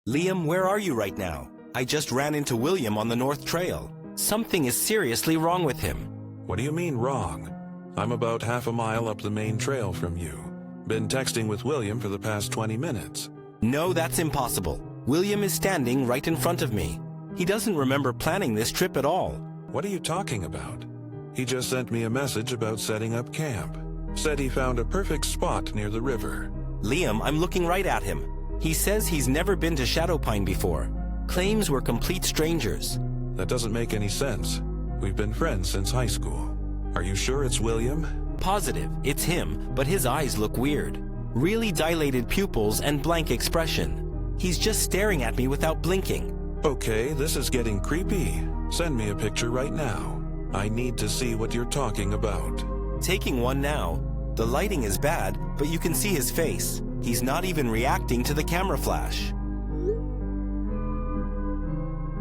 Liam, where are you right now? I just ran into William on the North Trail. Something is seriously wrong with him. What do you mean wrong? I'm about half a mile up the main trail from you. Been texting with William for the past 20 minutes. No, that's impossible. William is standing right in front of me. He doesn't remember planning this trip at all. What are you talking about? He just sent me a message about setting up camp. Said he found a perfect spot near the river. Liam, I'm looking right at him. He says he's never been to Shadowpine before. Claims we're complete strangers. That doesn't make any sense. We've been friends since high school. Are you sure it's William? Positive, it's him, but his eyes look weird. Really dilated pupils and blank expression. He's just staring at me without blinking. Okay, this is getting creepy. Send me a picture right now. I need to see what you're talking about. Taking one now. The lighting is bad, but you can see his face. He's not even reacting to the camera flash.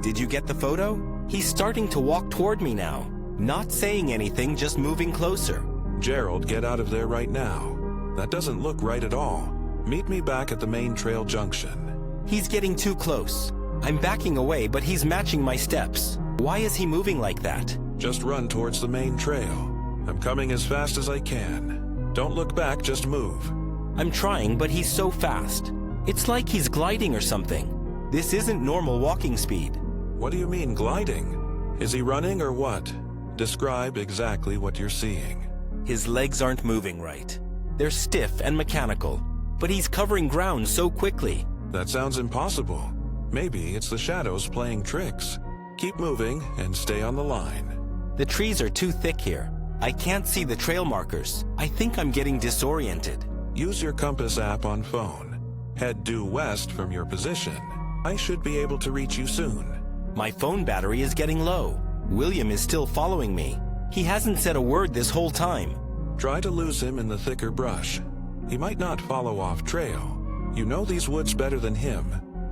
Did you get the photo? He's starting to walk toward me now. Not saying anything, just moving closer. Gerald, get out of there right now. That doesn't look right at all. Meet me back at the main trail junction. He's getting too close. I'm backing away, but he's matching my steps. Why is he moving like that? Just run towards the main trail. I'm coming as fast as I can. Don't look back, just move. I'm trying, but he's so fast. It's like he's gliding or something. This isn't normal walking speed. What do you mean, gliding? Is he running or what? Describe exactly what you're seeing. His legs aren't moving right. They're stiff and mechanical, but he's covering ground so quickly. That sounds impossible. Maybe it's the shadows playing tricks. Keep moving and stay on the line. The trees are too thick here. I can't see the trail markers. I think I'm getting disoriented. Use your compass app on phone. Head due west from your position. I should be able to reach you soon. My phone battery is getting low. William is still following me. He hasn't said a word this whole time. Try to lose him in the thicker brush. He might not follow off trail. You know these woods better than him.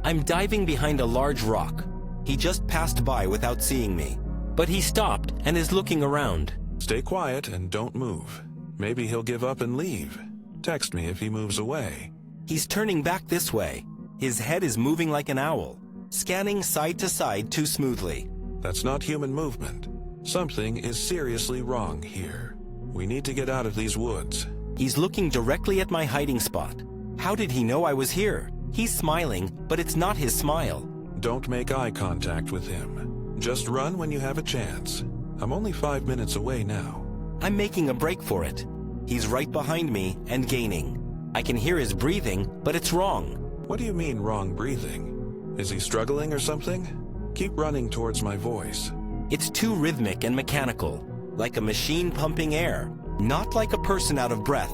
I'm diving behind a large rock. He just passed by without seeing me. But he stopped and is looking around. Stay quiet and don't move. Maybe he'll give up and leave. Text me if he moves away. He's turning back this way. His head is moving like an owl, scanning side to side too smoothly. That's not human movement. Something is seriously wrong here. We need to get out of these woods. He's looking directly at my hiding spot. How did he know I was here? He's smiling, but it's not his smile. Don't make eye contact with him. Just run when you have a chance. I'm only 5 minutes away now. I'm making a break for it. He's right behind me and gaining. I can hear his breathing, but it's wrong. What do you mean wrong breathing? Is he struggling or something? Keep running towards my voice. It's too rhythmic and mechanical, like a machine pumping air, not like a person out of breath.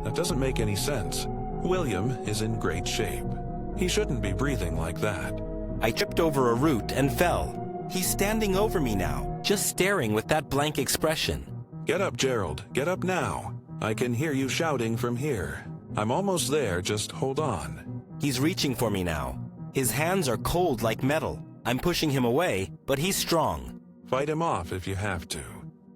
That doesn't make any sense. William is in great shape. He shouldn't be breathing like that. I tripped over a root and fell. He's standing over me now, just staring with that blank expression. Get up, Gerald. Get up now. I can hear you shouting from here. I'm almost there, just hold on. He's reaching for me now. His hands are cold like metal. I'm pushing him away, but he's strong. Fight him off if you have to.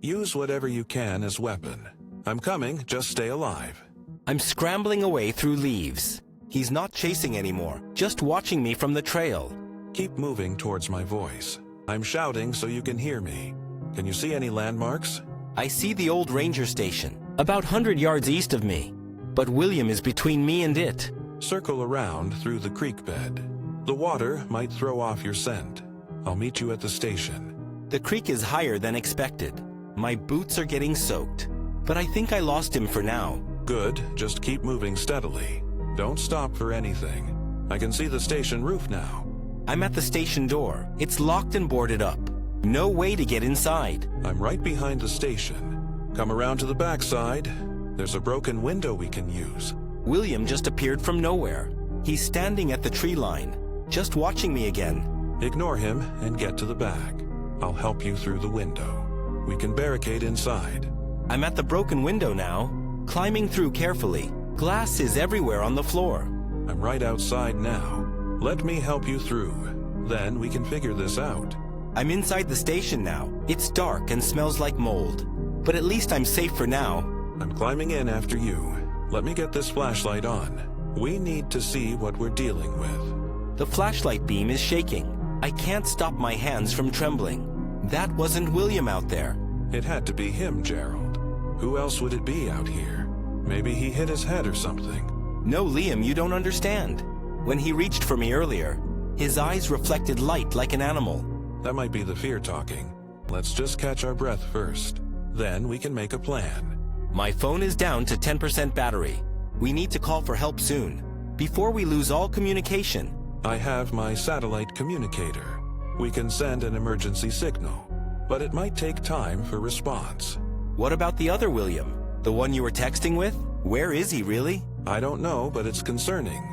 Use whatever you can as weapon. I'm coming, just stay alive. I'm scrambling away through leaves. He's not chasing anymore, just watching me from the trail. Keep moving towards my voice. I'm shouting so you can hear me. Can you see any landmarks? I see the old ranger station, about 100 yards east of me. But William is between me and it. Circle around through the creek bed. The water might throw off your scent. I'll meet you at the station. The creek is higher than expected. My boots are getting soaked. But I think I lost him for now. Good, just keep moving steadily. Don't stop for anything. I can see the station roof now. I'm at the station door. It's locked and boarded up. No way to get inside. I'm right behind the station. Come around to the backside. There's a broken window we can use. William just appeared from nowhere. He's standing at the tree line, just watching me again. Ignore him and get to the back. I'll help you through the window. We can barricade inside. I'm at the broken window now, climbing through carefully. Glass is everywhere on the floor. I'm right outside now. Let me help you through. Then we can figure this out. I'm inside the station now. It's dark and smells like mold. But at least I'm safe for now. I'm climbing in after you. Let me get this flashlight on. We need to see what we're dealing with. The flashlight beam is shaking. I can't stop my hands from trembling. That wasn't William out there. It had to be him, Gerald. Who else would it be out here? Maybe he hit his head or something. No, Liam, you don't understand. When he reached for me earlier, his eyes reflected light like an animal. That might be the fear talking. Let's just catch our breath first. Then we can make a plan. My phone is down to 10% battery. We need to call for help soon, before we lose all communication. I have my satellite communicator. We can send an emergency signal, but it might take time for response. What about the other William? The one you were texting with? Where is he really? I don't know, but it's concerning.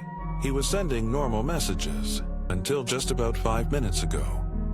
He was sending normal messages until just about 5 minutes ago.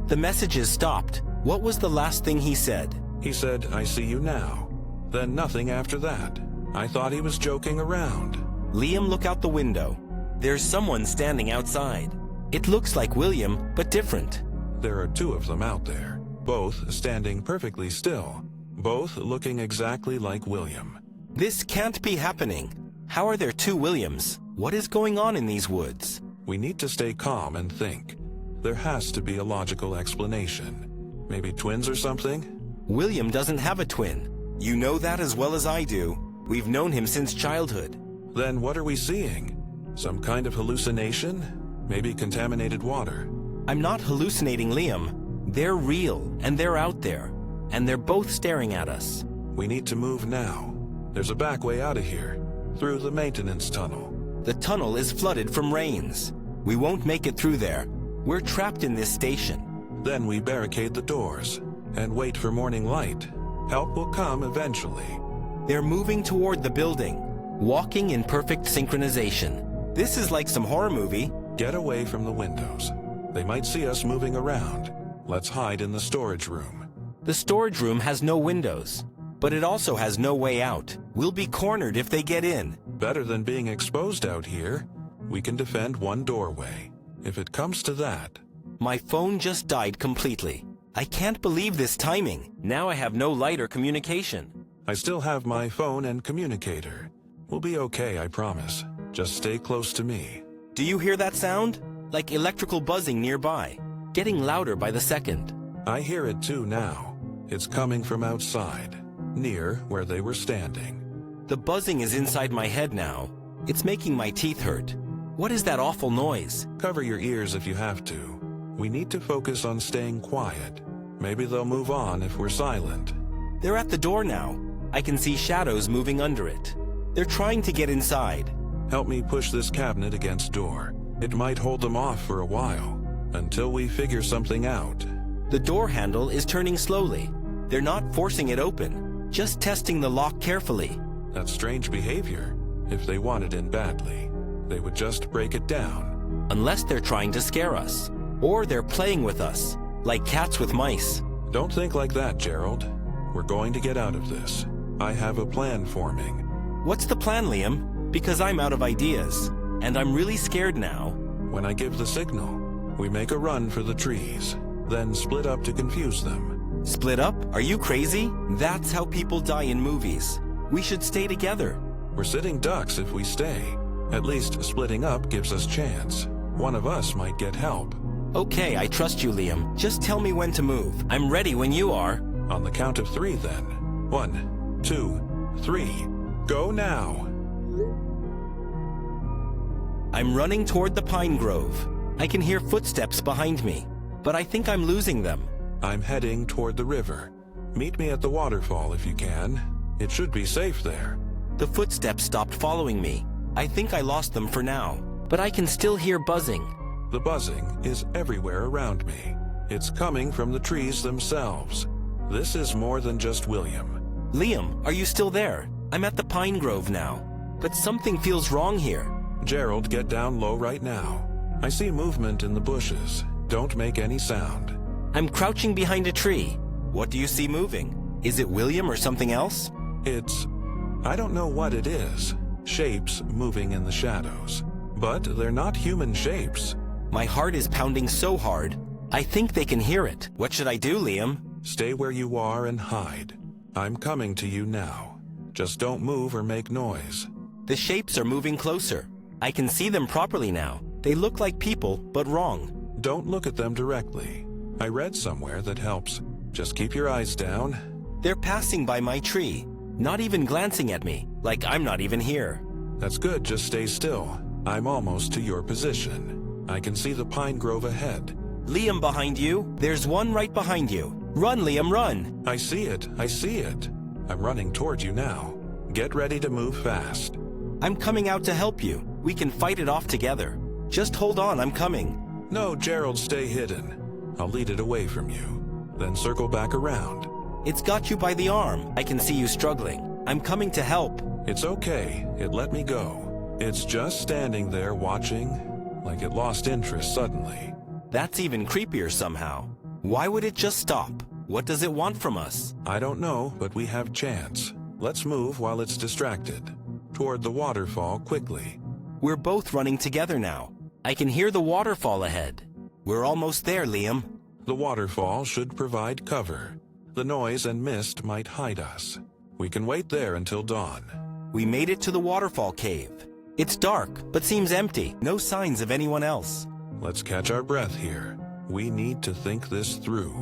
The messages stopped. What was the last thing he said? He said, "I see you now." Then nothing after that. I thought he was joking around. Liam, look out the window. There's someone standing outside. It looks like William, but different. There are two of them out there, both standing perfectly still, both looking exactly like William. This can't be happening. How are there two Williams? What is going on in these woods? We need to stay calm and think. There has to be a logical explanation. Maybe twins or something? William doesn't have a twin. You know that as well as I do. We've known him since childhood. Then what are we seeing? Some kind of hallucination? Maybe contaminated water? I'm not hallucinating, Liam. They're real, and they're out there. And they're both staring at us. We need to move now. There's a back way out of here, through the maintenance tunnel. The tunnel is flooded from rains. We won't make it through there. We're trapped in this station. Then we barricade the doors and wait for morning light. Help will come eventually. They're moving toward the building, walking in perfect synchronization. This is like some horror movie. Get away from the windows. They might see us moving around. Let's hide in the storage room. The storage room has no windows, but it also has no way out. We'll be cornered if they get in. Better than being exposed out here. We can defend one doorway. If it comes to that. My phone just died completely. I can't believe this timing. Now I have no light or communication. I still have my phone and communicator. We'll be okay, I promise. Just stay close to me. Do you hear that sound? Like electrical buzzing nearby, getting louder by the second. I hear it too now. It's coming from outside, near where they were standing. The buzzing is inside my head now. It's making my teeth hurt. What is that awful noise? Cover your ears if you have to. We need to focus on staying quiet. Maybe they'll move on if we're silent. They're at the door now. I can see shadows moving under it. They're trying to get inside. Help me push this cabinet against door. It might hold them off for a while, until we figure something out. The door handle is turning slowly. They're not forcing it open, just testing the lock carefully. That's strange behavior. If they wanted in badly, they would just break it down. Unless they're trying to scare us. Or they're playing with us, like cats with mice. Don't think like that, Gerald. We're going to get out of this. I have a plan forming. What's the plan, Liam? Because I'm out of ideas, and I'm really scared now. When I give the signal, we make a run for the trees, then split up to confuse them. Split up? Are you crazy? That's how people die in movies. We should stay together. We're sitting ducks if we stay. At least splitting up gives us chance. One of us might get help. Okay, I trust you, Liam. Just tell me when to move. I'm ready when you are. On the count of 3, then. 1, 2, 3. Go now! I'm running toward the pine grove. I can hear footsteps behind me, but I think I'm losing them. I'm heading toward the river. Meet me at the waterfall if you can. It should be safe there. The footsteps stopped following me. I think I lost them for now, but I can still hear buzzing. The buzzing is everywhere around me. It's coming from the trees themselves. This is more than just William. Liam, are you still there? I'm at the pine grove now, but something feels wrong here. Gerald, get down low right now. I see movement in the bushes. Don't make any sound. I'm crouching behind a tree. What do you see moving? Is it William or something else? I don't know what it is. Shapes moving in the shadows. But they're not human shapes. My heart is pounding so hard. I think they can hear it. What should I do, Liam? Stay where you are and hide. I'm coming to you now. Just don't move or make noise. The shapes are moving closer. I can see them properly now. They look like people, but wrong. Don't look at them directly. I read somewhere that helps. Just keep your eyes down. They're passing by my tree, not even glancing at me, like I'm not even here. That's good, just stay still. I'm almost to your position. I can see the pine grove ahead. Liam behind you. There's one right behind you. Run, Liam, run. I see it, I see it. I'm running toward you now. Get ready to move fast. I'm coming out to help you. We can fight it off together. Just hold on, I'm coming. No, Gerald, stay hidden. I'll lead it away from you. Then circle back around. It's got you by the arm. I can see you struggling. I'm coming to help. It's okay, it let me go. It's just standing there watching, like it lost interest suddenly. That's even creepier somehow. Why would it just stop? What does it want from us? I don't know, but we have chance. Let's move while it's distracted. Toward the waterfall quickly. We're both running together now. I can hear the waterfall ahead. We're almost there, Liam. The waterfall should provide cover. The noise and mist might hide us. We can wait there until dawn. We made it to the waterfall cave. It's dark, but seems empty. No signs of anyone else. Let's catch our breath here. We need to think this through.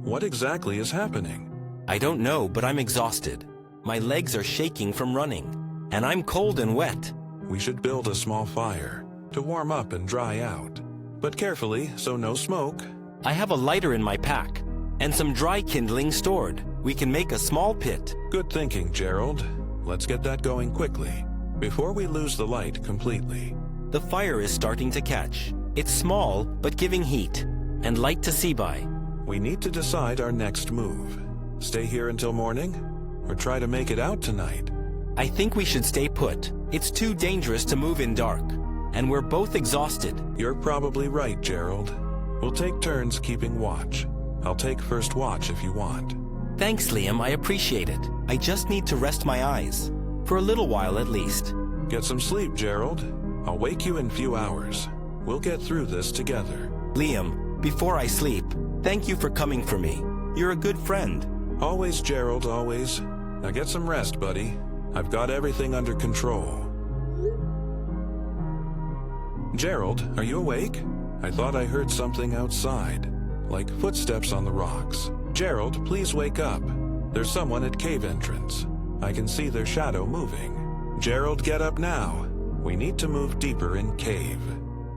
What exactly is happening? I don't know, but I'm exhausted. My legs are shaking from running, and I'm cold and wet. We should build a small fire to warm up and dry out. But carefully, so no smoke. I have a lighter in my pack, and some dry kindling stored. We can make a small pit. Good thinking, Gerald. Let's get that going quickly, before we lose the light completely. The fire is starting to catch. It's small, but giving heat, and light to see by. We need to decide our next move. Stay here until morning, or try to make it out tonight? I think we should stay put. It's too dangerous to move in dark, and we're both exhausted. You're probably right, Gerald. We'll take turns keeping watch. I'll take first watch if you want. Thanks, Liam, I appreciate it. I just need to rest my eyes. For a little while at least. Get some sleep, Gerald. I'll wake you in a few hours. We'll get through this together. Liam, before I sleep, thank you for coming for me. You're a good friend. Always, Gerald, always. Now get some rest, buddy. I've got everything under control. Gerald, are you awake? I thought I heard something outside, like footsteps on the rocks. Gerald, please wake up. There's someone at cave entrance. I can see their shadow moving. Gerald, get up now. We need to move deeper in cave.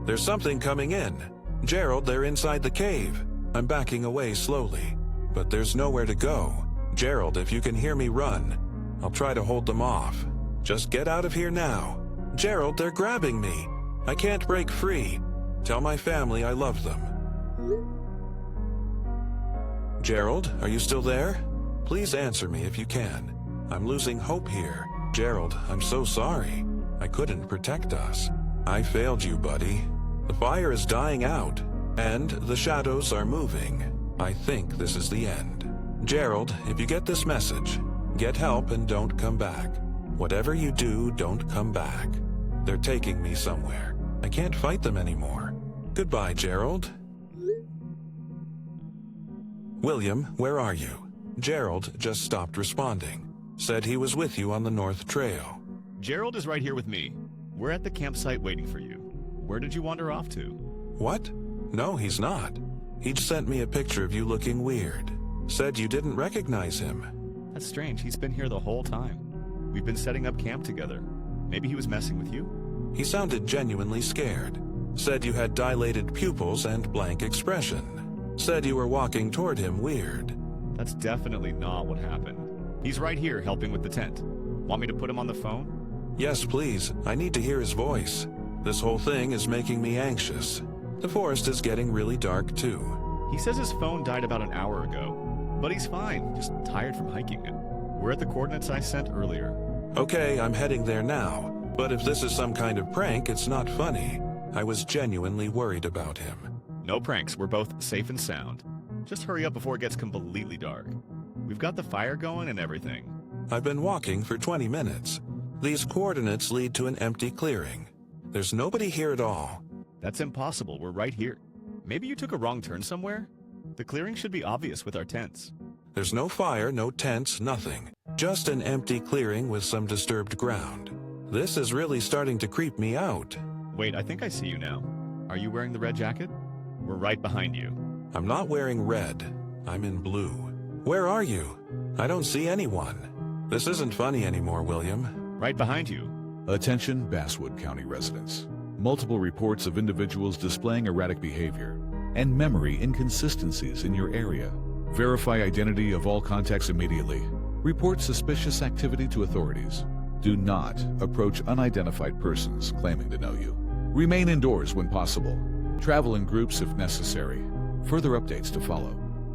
There's something coming in. Gerald, they're inside the cave. I'm backing away slowly, but there's nowhere to go. Gerald, if you can hear me, run. I'll try to hold them off. Just get out of here now. Gerald, they're grabbing me. I can't break free. Tell my family I love them. Gerald, are you still there? Please answer me if you can. I'm losing hope here. Gerald, I'm so sorry. I couldn't protect us. I failed you, buddy. The fire is dying out, and the shadows are moving. I think this is the end. Gerald, if you get this message, get help and don't come back. Whatever you do, don't come back. They're taking me somewhere. I can't fight them anymore. Goodbye, Gerald. William, where are you? Gerald just stopped responding. Said he was with you on the North Trail. Gerald is right here with me. We're at the campsite waiting for you. Where did you wander off to? What? No, he's not. He just sent me a picture of you looking weird. Said you didn't recognize him. That's strange. He's been here the whole time. We've been setting up camp together. Maybe he was messing with you? He sounded genuinely scared. Said you had dilated pupils and blank expression. Said you were walking toward him weird. That's definitely not what happened. He's right here helping with the tent. Want me to put him on the phone? Yes, please. I need to hear his voice. This whole thing is making me anxious. The forest is getting really dark, too. He says his phone died about an hour ago. But he's fine, just tired from hiking it. We're at the coordinates I sent earlier. Okay, I'm heading there now. But if this is some kind of prank, it's not funny. I was genuinely worried about him. No pranks, we're both safe and sound. Just hurry up before it gets completely dark. We've got the fire going and everything. I've been walking for 20 minutes. These coordinates lead to an empty clearing. There's nobody here at all. That's impossible, we're right here. Maybe you took a wrong turn somewhere? The clearing should be obvious with our tents. There's no fire, no tents, nothing. Just an empty clearing with some disturbed ground. This is really starting to creep me out. Wait, I think I see you now. Are you wearing the red jacket? We're right behind you. I'm not wearing red. I'm in blue. Where are you? I don't see anyone. This isn't funny anymore, William. Right behind you. Attention Basswood County residents. Multiple reports of individuals displaying erratic behavior and memory inconsistencies in your area. Verify identity of all contacts immediately. Report suspicious activity to authorities. Do not approach unidentified persons claiming to know you. Remain indoors when possible. Travel in groups if necessary. Further updates to follow.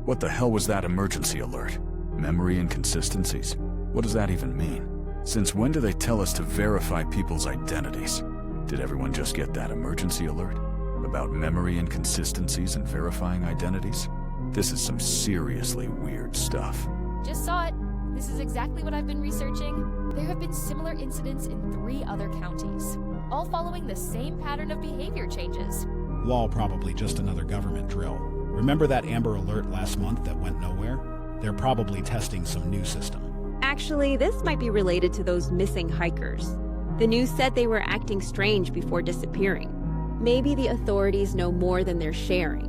What the hell was that emergency alert? Memory inconsistencies? What does that even mean? Since when do they tell us to verify people's identities? Did everyone just get that emergency alert? About memory inconsistencies and verifying identities? This is some seriously weird stuff. Just saw it. This is exactly what I've been researching. There have been similar incidents in 3 other counties, all following the same pattern of behavior changes. Lol, probably just another government drill. Remember that Amber Alert last month that went nowhere? They're probably testing some new system. Actually, this might be related to those missing hikers. The news said they were acting strange before disappearing. Maybe the authorities know more than they're sharing.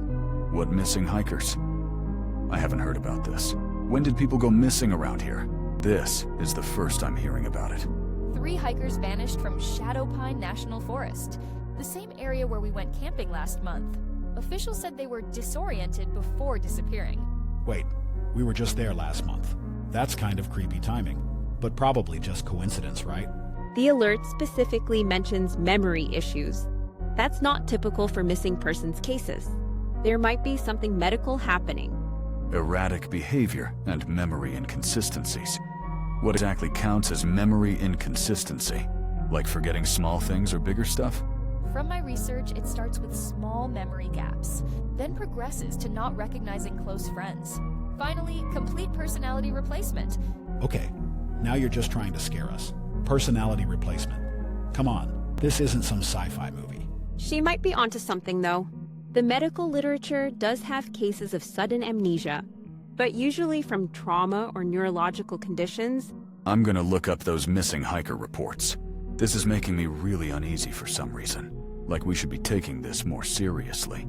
What missing hikers? I haven't heard about this. When did people go missing around here? This is the first I'm hearing about it. 3 hikers vanished from Shadow Pine National Forest, the same area where we went camping last month. Officials said they were disoriented before disappearing. Wait, we were just there last month. That's kind of creepy timing, but probably just coincidence, right? The alert specifically mentions memory issues. That's not typical for missing persons cases. There might be something medical happening. Erratic behavior and memory inconsistencies. What exactly counts as memory inconsistency? Like forgetting small things or bigger stuff? From my research, it starts with small memory gaps, then progresses to not recognizing close friends. Finally, complete personality replacement. Okay, now you're just trying to scare us. Personality replacement. Come on, this isn't some sci-fi movie. She might be onto something, though. The medical literature does have cases of sudden amnesia, but usually from trauma or neurological conditions. I'm gonna look up those missing hiker reports. This is making me really uneasy for some reason. Like we should be taking this more seriously.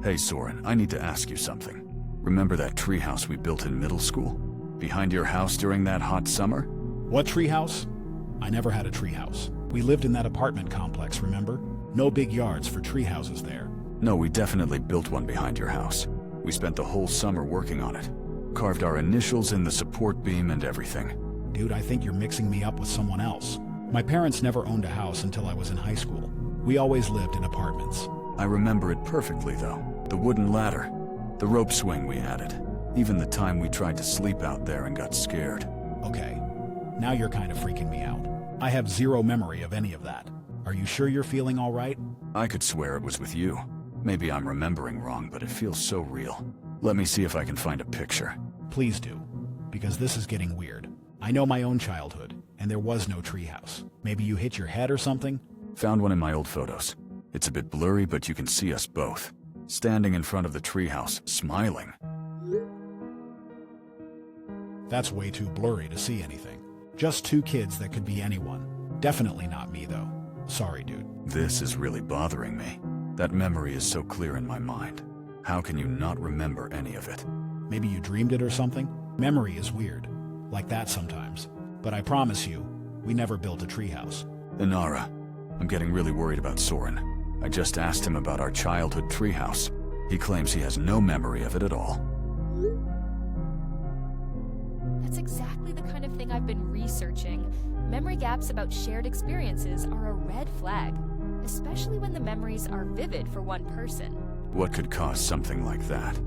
Hey Soren, I need to ask you something. Remember that treehouse we built in middle school? Behind your house during that hot summer? What treehouse? I never had a treehouse. We lived in that apartment complex, remember? No big yards for treehouses there. No, we definitely built one behind your house. We spent the whole summer working on it. Carved our initials in the support beam and everything. Dude, I think you're mixing me up with someone else. My parents never owned a house until I was in high school. We always lived in apartments. I remember it perfectly, though. The wooden ladder, the rope swing we added, even the time we tried to sleep out there and got scared. Okay, now you're kind of freaking me out. I have zero memory of any of that. Are you sure you're feeling all right? I could swear it was with you. Maybe I'm remembering wrong, but it feels so real. Let me see if I can find a picture. Please do, because this is getting weird. I know my own childhood, and there was no treehouse. Maybe you hit your head or something? Found one in my old photos. It's a bit blurry, but you can see us both. Standing in front of the treehouse, smiling. That's way too blurry to see anything. Just 2 kids that could be anyone. Definitely not me, though. Sorry, dude. This is really bothering me. That memory is so clear in my mind. How can you not remember any of it? Maybe you dreamed it or something? Memory is weird. Like that sometimes. But I promise you, we never built a treehouse. Inara, I'm getting really worried about Soren. I just asked him about our childhood treehouse. He claims he has no memory of it at all. That's exactly the kind of thing I've been researching. Memory gaps about shared experiences are a red flag, especially when the memories are vivid for one person. What could cause something like that?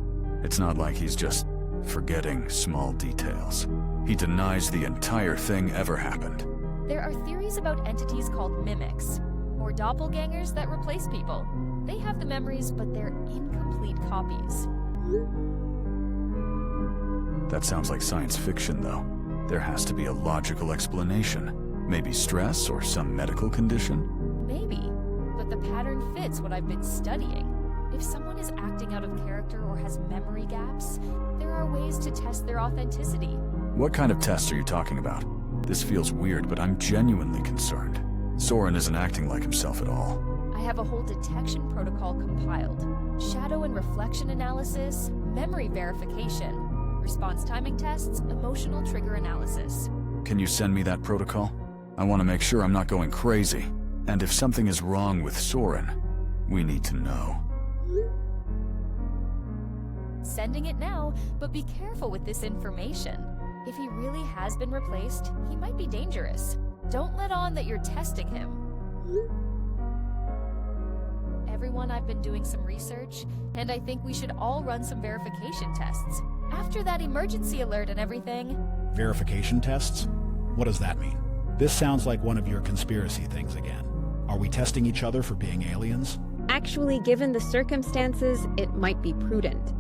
It's not like he's just forgetting small details. He denies the entire thing ever happened. There are theories about entities called mimics, or doppelgangers that replace people. They have the memories, but they're incomplete copies. That sounds like science fiction, though. There has to be a logical explanation. Maybe stress or some medical condition? Maybe, but the pattern fits what I've been studying. If someone is acting out of character or has memory gaps, there are ways to test their authenticity. What kind of tests are you talking about? This feels weird, but I'm genuinely concerned. Soren isn't acting like himself at all. I have a whole detection protocol compiled. Shadow and reflection analysis, memory verification, response timing tests, emotional trigger analysis. Can you send me that protocol? I want to make sure I'm not going crazy. And if something is wrong with Soren, we need to know. Sending it now, but be careful with this information. If he really has been replaced, he might be dangerous. Don't let on that you're testing him. Everyone, I've been doing some research, and I think we should all run some verification tests. After that emergency alert and everything. Verification tests? What does that mean? This sounds like one of your conspiracy things again. Are we testing each other for being aliens? Actually, given the circumstances, it might be prudent.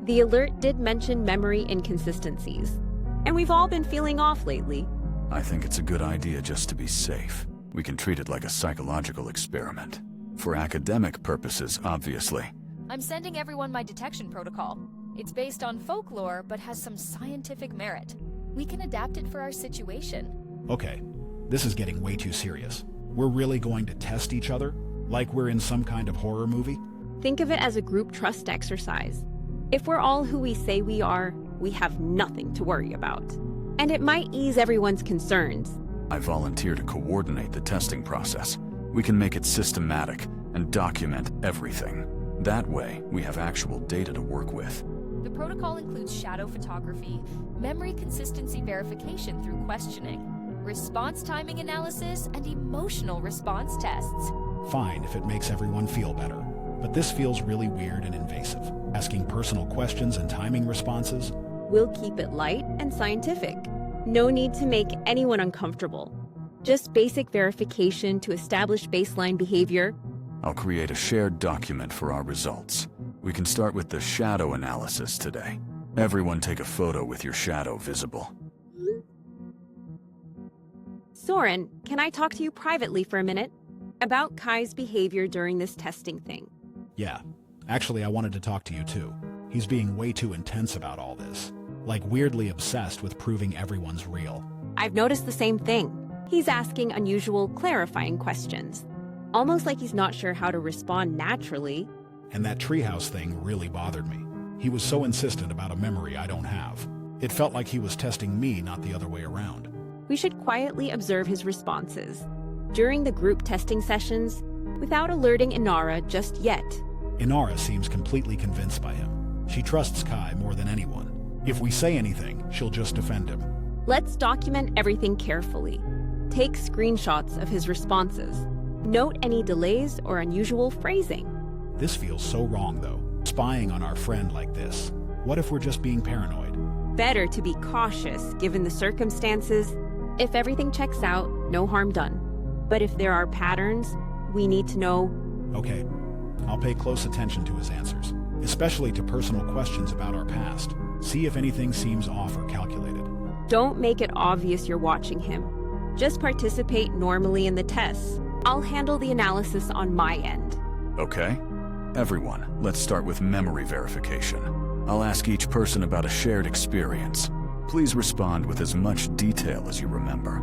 The alert did mention memory inconsistencies, and we've all been feeling off lately. I think it's a good idea just to be safe. We can treat it like a psychological experiment. For academic purposes, obviously. I'm sending everyone my detection protocol. It's based on folklore, but has some scientific merit. We can adapt it for our situation. Okay, this is getting way too serious. We're really going to test each other? Like we're in some kind of horror movie? Think of it as a group trust exercise. If we're all who we say we are, we have nothing to worry about. And it might ease everyone's concerns. I volunteer to coordinate the testing process. We can make it systematic and document everything. That way, we have actual data to work with. The protocol includes shadow photography, memory consistency verification through questioning, response timing analysis, and emotional response tests. Fine if it makes everyone feel better. But this feels really weird and invasive. Asking personal questions and timing responses. We'll keep it light and scientific. No need to make anyone uncomfortable. Just basic verification to establish baseline behavior. I'll create a shared document for our results. We can start with the shadow analysis today. Everyone take a photo with your shadow visible. Soren, can I talk to you privately for a minute? About Kai's behavior during this testing thing. Yeah, actually I wanted to talk to you too. He's being way too intense about all this. Like weirdly obsessed with proving everyone's real. I've noticed the same thing. He's asking unusual, clarifying questions. Almost like he's not sure how to respond naturally. And that treehouse thing really bothered me. He was so insistent about a memory I don't have. It felt like he was testing me, not the other way around. We should quietly observe his responses during the group testing sessions without alerting Inara just yet. Inara seems completely convinced by him. She trusts Kai more than anyone. If we say anything, she'll just defend him. Let's document everything carefully. Take screenshots of his responses. Note any delays or unusual phrasing. This feels so wrong, though. Spying on our friend like this. What if we're just being paranoid? Better to be cautious given the circumstances. If everything checks out, no harm done. But if there are patterns, we need to know. Okay, I'll pay close attention to his answers, especially to personal questions about our past. See if anything seems off or calculated. Don't make it obvious you're watching him. Just participate normally in the tests. I'll handle the analysis on my end. Okay. Everyone, let's start with memory verification. I'll ask each person about a shared experience. Please respond with as much detail as you remember.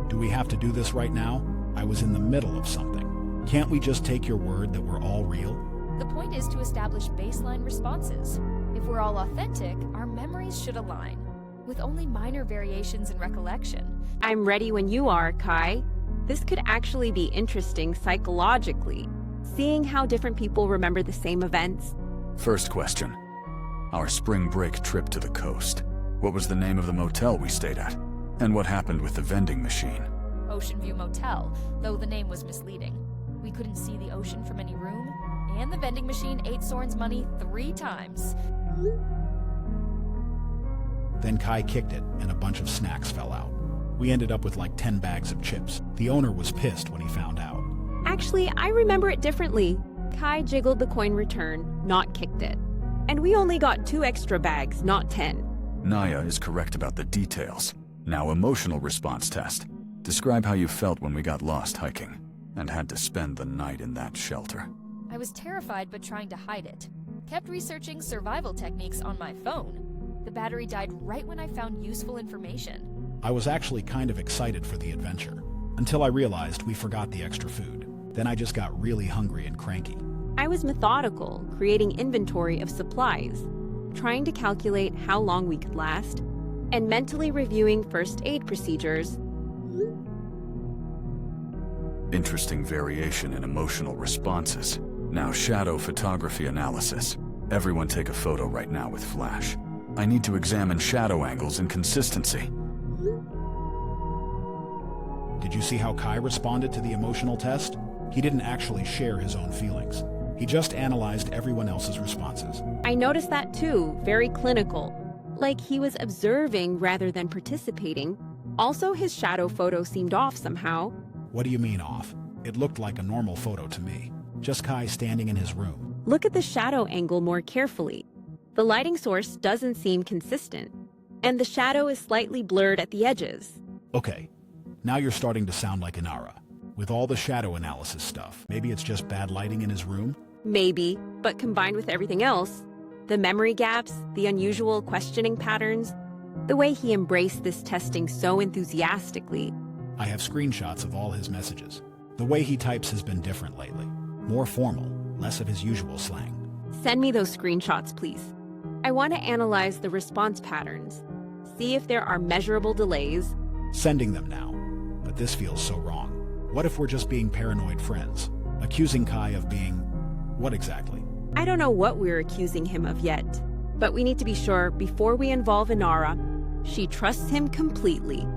Do we have to do this right now? I was in the middle of something. Can't we just take your word that we're all real? The point is to establish baseline responses. If we're all authentic, our memories should align, with only minor variations in recollection. I'm ready when you are, Kai. This could actually be interesting psychologically, seeing how different people remember the same events. First question. Our spring break trip to the coast. What was the name of the motel we stayed at? And what happened with the vending machine? Ocean View Motel, though the name was misleading. We couldn't see the ocean from any room, and the vending machine ate Soren's money 3 times. Then Kai kicked it, and a bunch of snacks fell out. We ended up with like 10 bags of chips. The owner was pissed when he found out. Actually, I remember it differently. Kai jiggled the coin return, not kicked it. And we only got 2 extra bags, not 10. Naya is correct about the details. Now, emotional response test. Describe how you felt when we got lost hiking and had to spend the night in that shelter. I was terrified but trying to hide it. Kept researching survival techniques on my phone. The battery died right when I found useful information. I was actually kind of excited for the adventure, until I realized we forgot the extra food. Then I just got really hungry and cranky. I was methodical, creating inventory of supplies, trying to calculate how long we could last, and mentally reviewing first aid procedures. Interesting variation in emotional responses. Now shadow photography analysis. Everyone take a photo right now with flash. I need to examine shadow angles and consistency. Did you see how Kai responded to the emotional test? He didn't actually share his own feelings. He just analyzed everyone else's responses. I noticed that too, very clinical. Like he was observing rather than participating. Also, his shadow photo seemed off somehow. What do you mean off? It looked like a normal photo to me. Just Kai standing in his room. Look at the shadow angle more carefully. The lighting source doesn't seem consistent, and the shadow is slightly blurred at the edges. Okay, now you're starting to sound like Inara. With all the shadow analysis stuff, maybe it's just bad lighting in his room? Maybe, but combined with everything else, the memory gaps, the unusual questioning patterns, the way he embraced this testing so enthusiastically. I have screenshots of all his messages. The way he types has been different lately. More formal, less of his usual slang. Send me those screenshots, please. I want to analyze the response patterns, see if there are measurable delays. Sending them now, but this feels so wrong. What if we're just being paranoid friends? Accusing Kai of being... what exactly? I don't know what we're accusing him of yet, but we need to be sure before we involve Inara, she trusts him completely.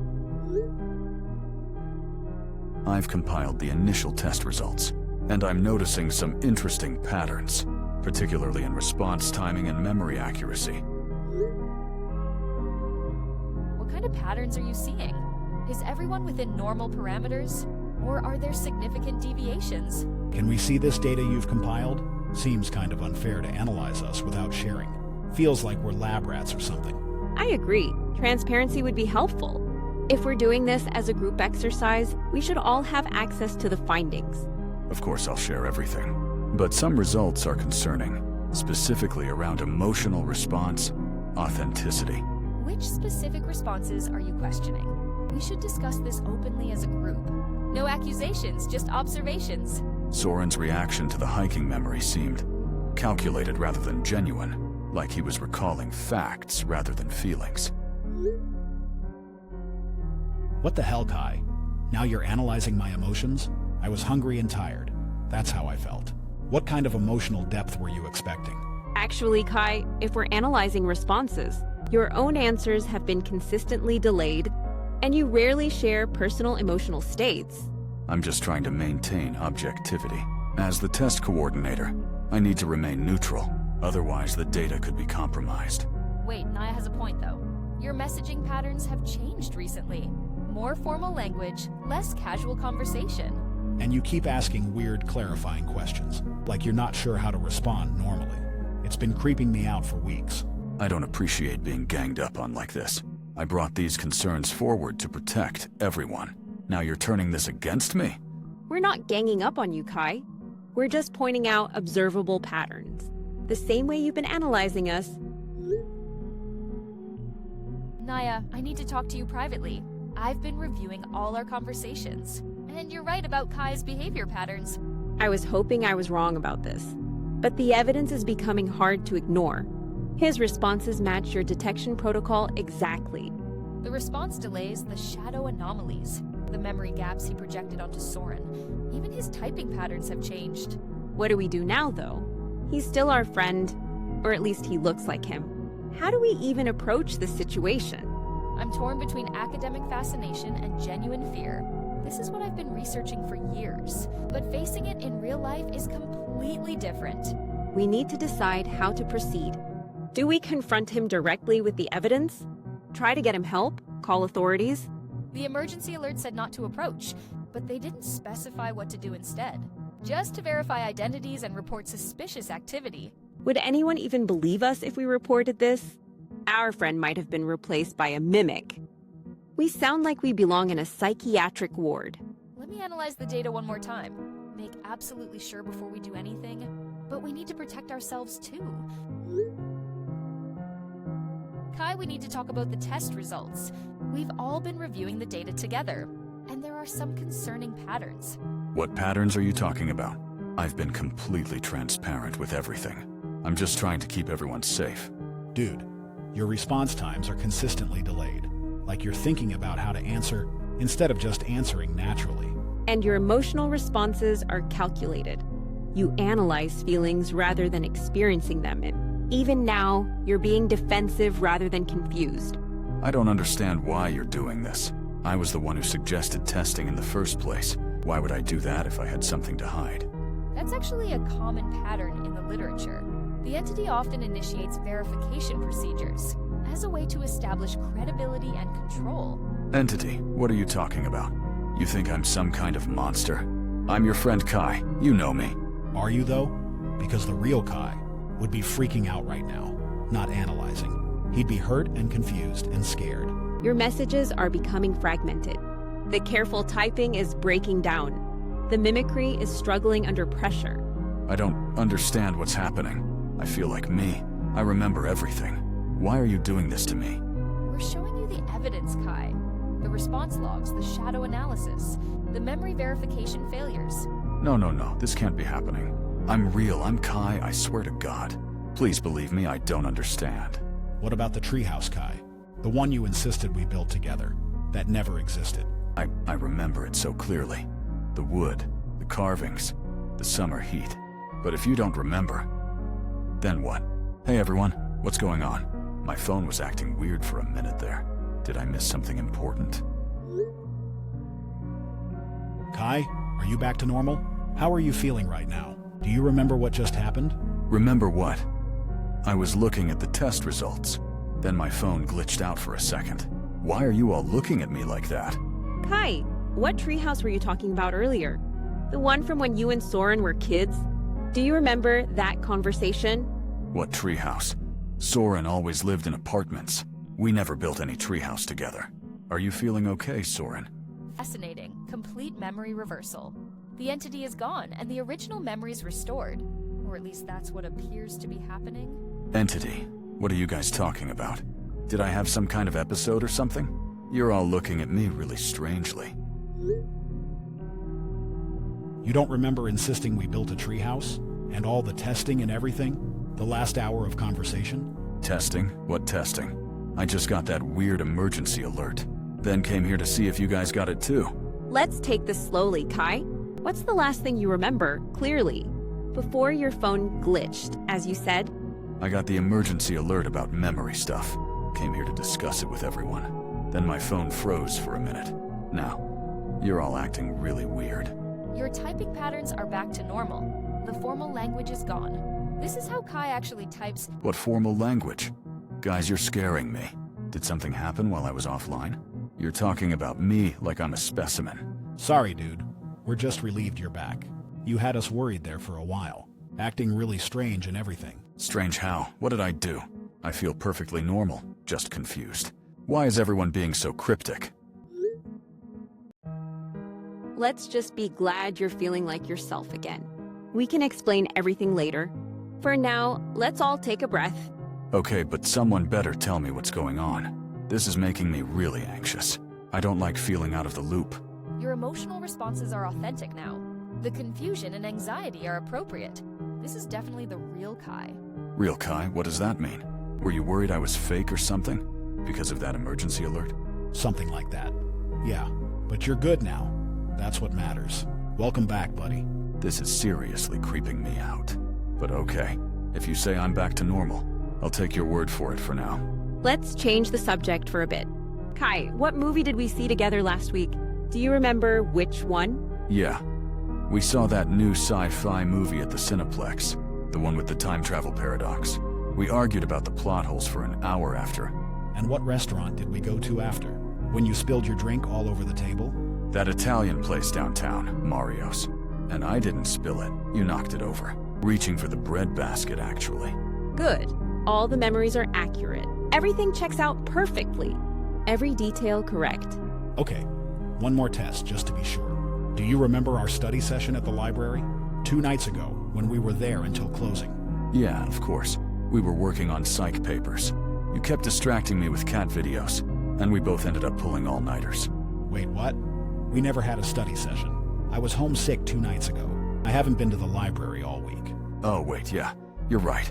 I've compiled the initial test results, and I'm noticing some interesting patterns, particularly in response timing and memory accuracy. What kind of patterns are you seeing? Is everyone within normal parameters? Or are there significant deviations? Can we see this data you've compiled? Seems kind of unfair to analyze us without sharing. Feels like we're lab rats or something. I agree. Transparency would be helpful. If we're doing this as a group exercise, we should all have access to the findings. Of course, I'll share everything. But some results are concerning, specifically around emotional response, authenticity. Which specific responses are you questioning? We should discuss this openly as a group. No accusations, just observations. Soren's reaction to the hiking memory seemed calculated rather than genuine, like he was recalling facts rather than feelings. What the hell, Kai? Now you're analyzing my emotions? I was hungry and tired. That's how I felt. What kind of emotional depth were you expecting? Actually, Kai, if we're analyzing responses, your own answers have been consistently delayed, and you rarely share personal emotional states. I'm just trying to maintain objectivity. As the test coordinator, I need to remain neutral. Otherwise, the data could be compromised. Wait, Naya has a point though. Your messaging patterns have changed recently. More formal language, less casual conversation. And you keep asking weird, clarifying questions, like you're not sure how to respond normally. It's been creeping me out for weeks. I don't appreciate being ganged up on like this. I brought these concerns forward to protect everyone. Now you're turning this against me? We're not ganging up on you, Kai. We're just pointing out observable patterns. The same way you've been analyzing us. Naya, I need to talk to you privately. I've been reviewing all our conversations. And you're right about Kai's behavior patterns. I was hoping I was wrong about this, but the evidence is becoming hard to ignore. His responses match your detection protocol exactly. The response delays, the shadow anomalies, the memory gaps he projected onto Soren. Even his typing patterns have changed. What do we do now, though? He's still our friend, or at least he looks like him. How do we even approach this situation? I'm torn between academic fascination and genuine fear. This is what I've been researching for years, but facing it in real life is completely different. We need to decide how to proceed. Do we confront him directly with the evidence? Try to get him help? Call authorities? The emergency alert said not to approach, but they didn't specify what to do instead. Just to verify identities and report suspicious activity. Would anyone even believe us if we reported this? Our friend might have been replaced by a mimic. We sound like we belong in a psychiatric ward. Let me analyze the data one more time. Make absolutely sure before we do anything, but we need to protect ourselves too. Kai, we need to talk about the test results. We've all been reviewing the data together, and there are some concerning patterns. What patterns are you talking about? I've been completely transparent with everything. I'm just trying to keep everyone safe. Dude, your response times are consistently delayed, like you're thinking about how to answer instead of just answering naturally. And your emotional responses are calculated. You analyze feelings rather than experiencing them. And even now, you're being defensive rather than confused. I don't understand why you're doing this. I was the one who suggested testing in the first place. Why would I do that if I had something to hide? That's actually a common pattern in the literature. The entity often initiates verification procedures as a way to establish credibility and control. Entity, what are you talking about? You think I'm some kind of monster? I'm your friend Kai. You know me. Are you, though? Because the real Kai would be freaking out right now, not analyzing. He'd be hurt and confused and scared. Your messages are becoming fragmented. The careful typing is breaking down. The mimicry is struggling under pressure. I don't understand what's happening. I feel like me. I remember everything. Why are you doing this to me? We're showing you the evidence, Kai. The response logs, the shadow analysis, the memory verification failures. No, this can't be happening. I'm real, I'm Kai, I swear to God. Please believe me, I don't understand. What about the treehouse, Kai? The one you insisted we built together, that never existed. I remember it so clearly. The wood, the carvings, the summer heat. But if you don't remember, then what? Hey everyone, what's going on? My phone was acting weird for a minute there. Did I miss something important? Kai, are you back to normal? How are you feeling right now? Do you remember what just happened? Remember what? I was looking at the test results. Then my phone glitched out for a second. Why are you all looking at me like that? Kai, what treehouse were you talking about earlier? The one from when you and Soren were kids? Do you remember that conversation? What treehouse? Soren always lived in apartments. We never built any treehouse together. Are you feeling okay, Soren? Fascinating. Complete memory reversal. The entity is gone, and the original memory's restored. Or at least that's what appears to be happening. Entity? What are you guys talking about? Did I have some kind of episode or something? You're all looking at me really strangely. You don't remember insisting we built a treehouse? And all the testing and everything? The last hour of conversation? Testing? What testing? I just got that weird emergency alert. Then came here to see if you guys got it too. Let's take this slowly, Kai. What's the last thing you remember, clearly? Before your phone glitched, as you said? I got the emergency alert about memory stuff. Came here to discuss it with everyone. Then my phone froze for a minute. Now, you're all acting really weird. Your typing patterns are back to normal. The formal language is gone. This is how Kai actually types. What formal language? Guys, you're scaring me. Did something happen while I was offline? You're talking about me like I'm a specimen. Sorry, dude. We're just relieved you're back. You had us worried there for a while. Acting really strange and everything. Strange how? What did I do? I feel perfectly normal, just confused. Why is everyone being so cryptic? Let's just be glad you're feeling like yourself again. We can explain everything later. For now, let's all take a breath. Okay, but someone better tell me what's going on. This is making me really anxious. I don't like feeling out of the loop. Your emotional responses are authentic now. The confusion and anxiety are appropriate. This is definitely the real Kai. Real Kai? What does that mean? Were you worried I was fake or something? Because of that emergency alert? Something like that. Yeah, but you're good now. That's what matters. Welcome back, buddy. This is seriously creeping me out. But okay, if you say I'm back to normal, I'll take your word for it for now. Let's change the subject for a bit. Kai, what movie did we see together last week? Do you remember which one? Yeah. We saw that new sci-fi movie at the Cineplex, the one with the time travel paradox. We argued about the plot holes for an hour after. And what restaurant did we go to after? When you spilled your drink all over the table? That Italian place downtown, Mario's. And I didn't spill it. You knocked it over. Reaching for the bread basket, actually. Good. All the memories are accurate. Everything checks out perfectly. Every detail correct. Okay, one more test just to be sure. Do you remember our study session at the library? 2 nights ago, when we were there until closing. Yeah, of course. We were working on psych papers. You kept distracting me with cat videos. and we both ended up pulling all-nighters. Wait, what? We never had a study session. I was homesick 2 nights ago. I haven't been to the library all week. Oh, wait, yeah, you're right.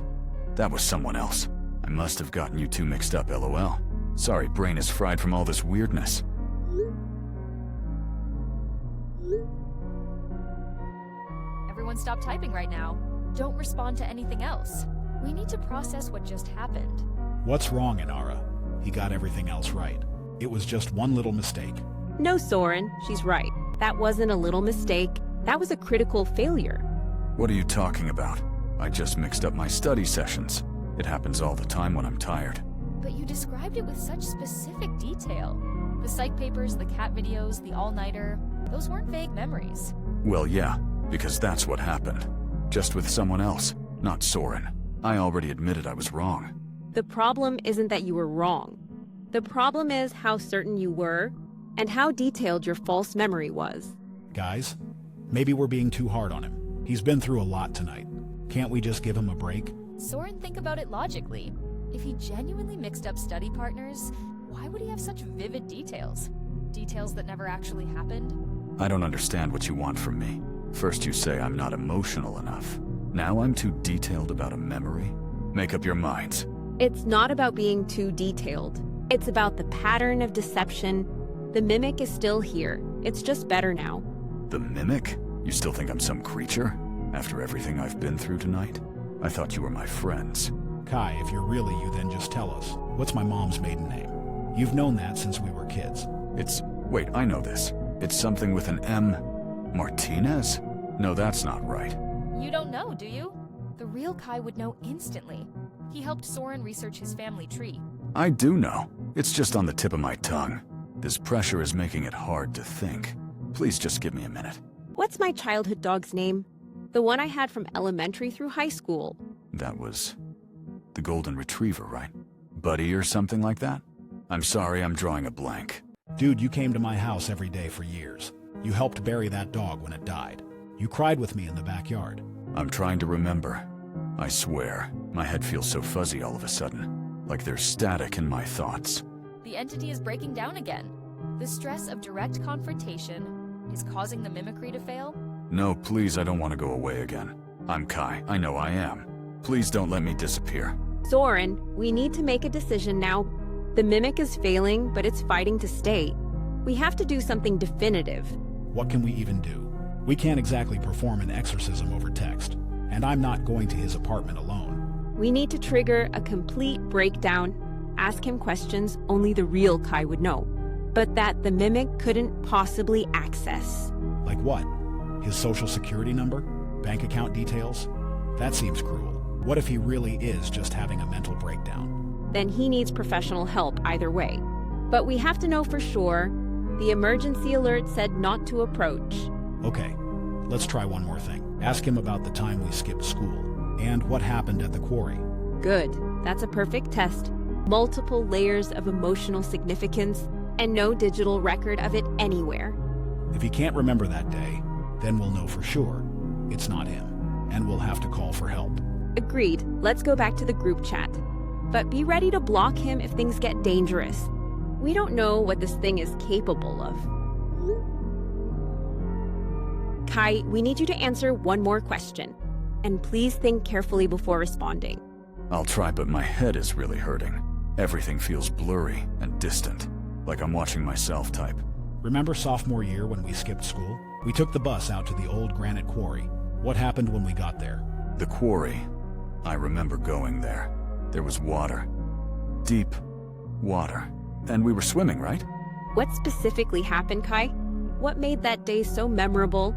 That was someone else. I must have gotten you two mixed up, LOL. Sorry, brain is fried from all this weirdness. Everyone stop typing right now. Don't respond to anything else. We need to process what just happened. What's wrong, Inara? He got everything else right. It was just one little mistake. No, Soren, she's right. That wasn't a little mistake. That was a critical failure. What are you talking about? I just mixed up my study sessions. It happens all the time when I'm tired. But you described it with such specific detail. The psych papers, the cat videos, the all-nighter, those weren't vague memories. Well, yeah, because that's what happened. Just with someone else, not Soren. I already admitted I was wrong. The problem isn't that you were wrong. The problem is how certain you were and how detailed your false memory was. Guys, maybe we're being too hard on him. He's been through a lot tonight. Can't we just give him a break? Soren, think about it logically. If he genuinely mixed up study partners, why would he have such vivid details? Details that never actually happened? I don't understand what you want from me. First you say I'm not emotional enough. Now I'm too detailed about a memory? Make up your minds. It's not about being too detailed. It's about the pattern of deception. The mimic is still here. It's just better now. The mimic? You still think I'm some creature? After everything I've been through tonight? I thought you were my friends. Kai, if you're really you, then just tell us. What's my mom's maiden name? You've known that since we were kids. Wait, I know this. It's something with an M. Martinez? No, that's not right. You don't know, do you? The real Kai would know instantly. He helped Soren research his family tree. I do know. It's just on the tip of my tongue. This pressure is making it hard to think. Please just give me a minute. What's my childhood dog's name? The one I had from elementary through high school. That was the golden retriever, right? Buddy or something like that? I'm sorry, I'm drawing a blank. Dude, you came to my house every day for years. You helped bury that dog when it died. You cried with me in the backyard. I'm trying to remember. I swear, my head feels so fuzzy all of a sudden. Like there's static in my thoughts. The entity is breaking down again. The stress of direct confrontation is causing the mimicry to fail. No, please, I don't want to go away again. I'm Kai, I know I am. Please don't let me disappear. Soren, we need to make a decision now. The mimic is failing, but it's fighting to stay. We have to do something definitive. What can we even do? We can't exactly perform an exorcism over text, and I'm not going to his apartment alone. We need to trigger a complete breakdown, ask him questions only the real Kai would know, but that the mimic couldn't possibly access. Like what? His social security number? Bank account details? That seems cruel. What if he really is just having a mental breakdown? Then he needs professional help either way. But we have to know for sure. The emergency alert said not to approach. Okay, let's try one more thing. Ask him about the time we skipped school and what happened at the quarry. Good. That's a perfect test. Multiple layers of emotional significance and no digital record of it anywhere. If he can't remember that day, then we'll know for sure it's not him, and we'll have to call for help. Agreed. Let's go back to the group chat. But be ready to block him if things get dangerous. We don't know what this thing is capable of. Kai, we need you to answer one more question. And please think carefully before responding. I'll try, but my head is really hurting. Everything feels blurry and distant, like I'm watching myself type. Remember sophomore year when we skipped school? We took the bus out to the old granite quarry. What happened when we got there? The quarry. I remember going there. There was water. Deep water. And we were swimming, right? What specifically happened, Kai? What made that day so memorable?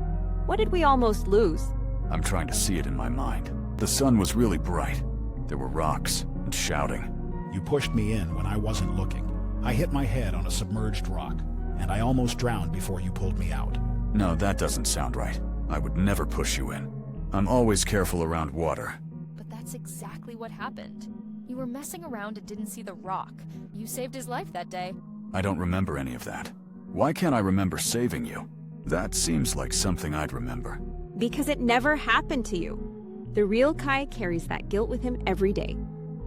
What did we almost lose? I'm trying to see it in my mind. The sun was really bright. There were rocks and shouting. You pushed me in when I wasn't looking. I hit my head on a submerged rock, and I almost drowned before you pulled me out. No, that doesn't sound right. I would never push you in. I'm always careful around water. But that's exactly what happened. You were messing around and didn't see the rock. You saved his life that day. I don't remember any of that. Why can't I remember saving you? That seems like something I'd remember. Because it never happened to you. The real Kai carries that guilt with him every day.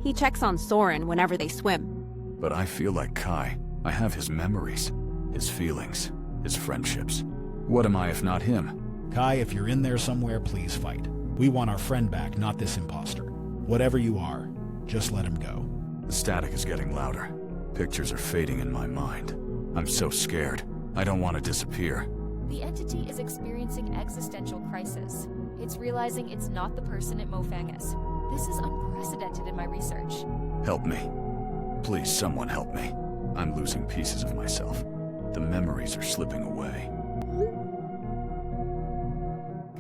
He checks on Soren whenever they swim. But I feel like Kai I have his memories, his feelings, his friendships. What am I if not him? Kai, if you're in there somewhere, please fight. We want our friend back, not this imposter. Whatever you are, just let him go. The static is getting louder. Pictures are fading in my mind. I'm so scared. I don't want to disappear. The entity is experiencing existential crisis. It's realizing it's not the person it Mofangus. This is unprecedented in my research. Help me. Please, someone help me. I'm losing pieces of myself. The memories are slipping away.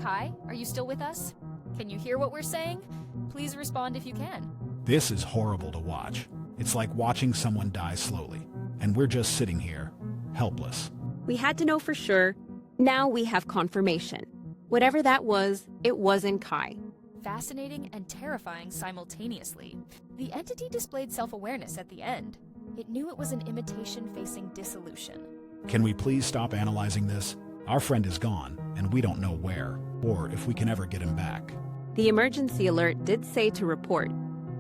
Kai, are you still with us? Can you hear what we're saying? Please respond if you can. This is horrible to watch. It's like watching someone die slowly, and we're just sitting here, helpless. We had to know for sure. Now we have confirmation. Whatever that was, it wasn't Kai. Fascinating and terrifying simultaneously. The entity displayed self-awareness at the end. It knew it was an imitation facing dissolution. Can we please stop analyzing this? Our friend is gone, and we don't know where, or if we can ever get him back. The emergency alert did say to report.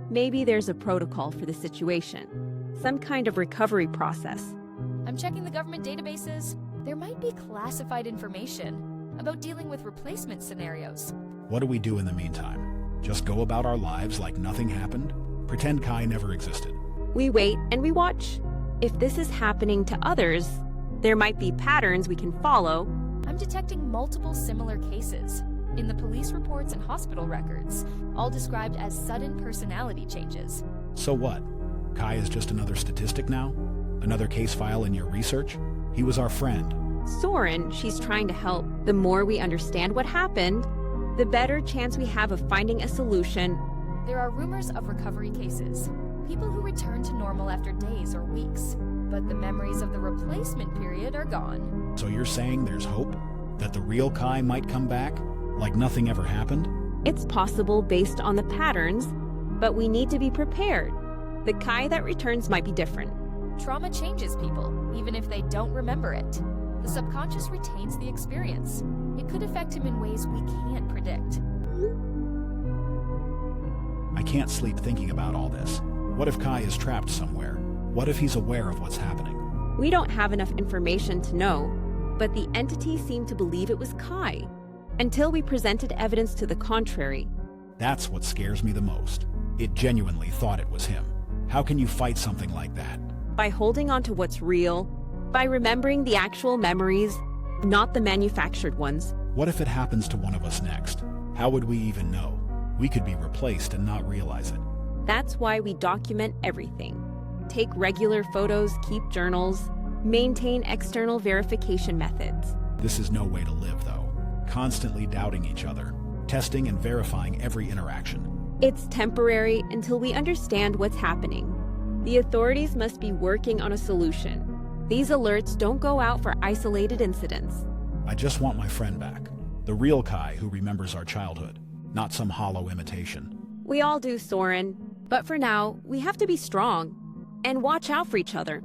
Maybe there's a protocol for the situation. Some kind of recovery process. I'm checking the government databases. There might be classified information about dealing with replacement scenarios. What do we do in the meantime? Just go about our lives like nothing happened? Pretend Kai never existed. We wait and we watch. If this is happening to others, there might be patterns we can follow. I'm detecting multiple similar cases in the police reports and hospital records, all described as sudden personality changes. So what? Kai is just another statistic now? Another case file in your research? He was our friend. Soren, she's trying to help. The more we understand what happened, the better chance we have of finding a solution. There are rumors of recovery cases, people who return to normal after days or weeks, but the memories of the replacement period are gone. So you're saying there's hope? That the real Kai might come back? Like nothing ever happened? It's possible based on the patterns, but we need to be prepared. The Kai that returns might be different. Trauma changes people, even if they don't remember it. The subconscious retains the experience. It could affect him in ways we can't predict. I can't sleep thinking about all this. What if Kai is trapped somewhere? What if he's aware of what's happening? We don't have enough information to know, but the entity seemed to believe it was Kai, until we presented evidence to the contrary. That's what scares me the most. It genuinely thought it was him. How can you fight something like that? By holding on to what's real, by remembering the actual memories, not the manufactured ones. What if it happens to one of us next? How would we even know? We could be replaced and not realize it. That's why we document everything. Take regular photos, keep journals, maintain external verification methods. This is no way to live, though. Constantly doubting each other, testing and verifying every interaction. It's temporary until we understand what's happening. The authorities must be working on a solution. These alerts don't go out for isolated incidents. I just want my friend back. The real Kai who remembers our childhood, not some hollow imitation. We all do, Soren. But for now, we have to be strong and watch out for each other.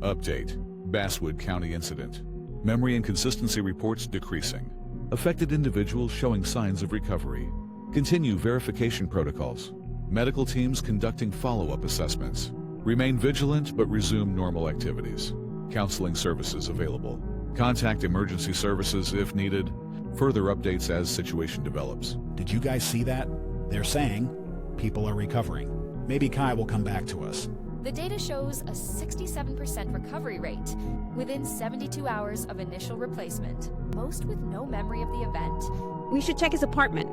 Update. Basswood County incident. Memory and consistency reports decreasing. Affected individuals showing signs of recovery. Continue verification protocols. Medical teams conducting follow-up assessments. Remain vigilant but resume normal activities. Counseling services available. Contact emergency services if needed. Further updates as situation develops. Did you guys see that? They're saying people are recovering. Maybe Kai will come back to us. The data shows a 67% recovery rate within 72 hours of initial replacement, most with no memory of the event. We should check his apartment.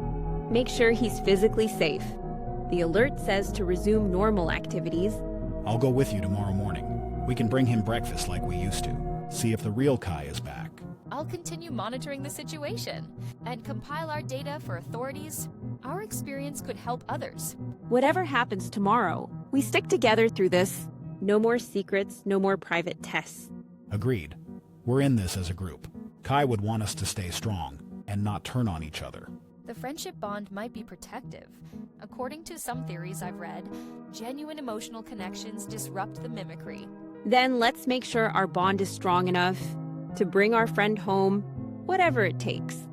Make sure he's physically safe. The alert says to resume normal activities. I'll go with you tomorrow morning. We can bring him breakfast like we used to. See if the real Kai is back. I'll continue monitoring the situation and compile our data for authorities. Our experience could help others. Whatever happens tomorrow, we stick together through this. No more secrets, no more private tests. Agreed. We're in this as a group. Kai would want us to stay strong and not turn on each other. The friendship bond might be protective. According to some theories I've read, genuine emotional connections disrupt the mimicry. Then let's make sure our bond is strong enough to bring our friend home, whatever it takes.